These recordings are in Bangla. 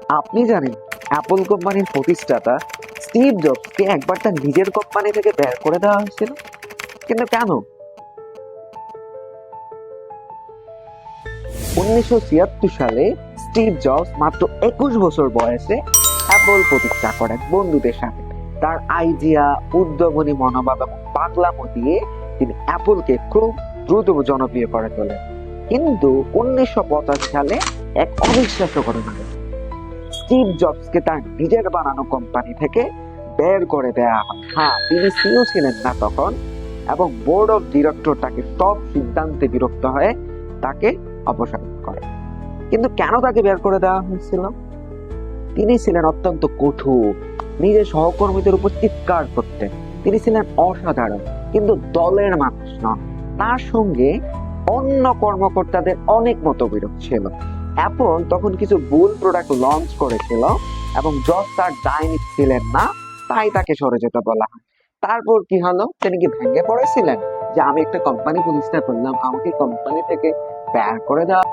আপনি জানেন অ্যাপল কোম্পানির প্রতিষ্ঠাতা স্টিভ জবসকে একবার তার নিজের কোম্পানি থেকে বের করে দেওয়া হয়েছিল? কিন্তু কেন? 1976 সালে স্টিভ জবস মাত্র 21 বছর বয়সে অ্যাপল প্রতিষ্ঠা করেন বন্ধুদের সাথে। তার আইডিয়া, উদ্ভাবনী মনোভাব এবং পাগলামো দিয়ে তিনি অ্যাপলকে খুব দ্রুত জনপ্রিয় করে তোলেন। কিন্তু 1985 সালে এক অবিশ্বাস্য ঘটনা ঘটে। স্টিভ জবসকে তার নিজের বানানো কোম্পানি থেকে বের করে দেয়া হয়। হ্যাঁ, তিনি সিইও ছিলেন না তখন, এবং বোর্ড অফ ডিরেক্টর তাকে সব সিদ্ধান্তে বিরক্ত হয়ে তাকে অপসারণ করে। কিন্তু কেন তাকে বের করে দেওয়া হয়েছিল? তিনি ছিলেন অত্যন্ত কঠোর, নিজের সহকর্মীদের উপর চিৎকার করতেন। তিনি ছিলেন অসাধারণ, কিন্তু দলের মানুষ নন। তার সঙ্গে অন্য কর্মকর্তাদের অনেক মতবিরোধ ছিল। অ্যাপল তখন কিছু ভুল প্রোডাক্ট লঞ্চ করেছিল এবং জবস তার দায় ছিলেন না, তাই তাকে সরে যেতে বলা হয়। তারপর কি হলো? তিনি কি ভেঙে পড়েছিলেন যে আমি একটা কোম্পানি প্রতিষ্ঠা করলাম, আমাকে কোম্পানি থেকে বের করে দেওয়া?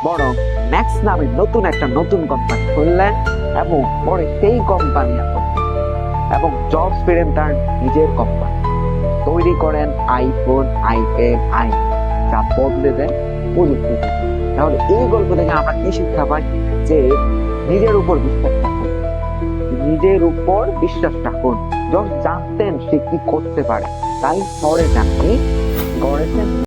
বরং ম্যাক্স নামে নতুন কোম্পানি খুললেন এবং পরে সেই কোম্পানি এবং জবস ফিরেন তার নিজের কোম্পানি, তৈরি করেন আইফোন, আইপ্যাড, যা বদলে দেন প্রযুক্তি। তাহলে এই গল্প থেকে আমরা কি শিক্ষা পাই? যে নিজের উপর বিশ্বাস রাখুন, নিজের উপর বিশ্বাস রাখুন। যখন জানতেন সে কি করতে পারে, তাই পরে যাননি গড়েছেন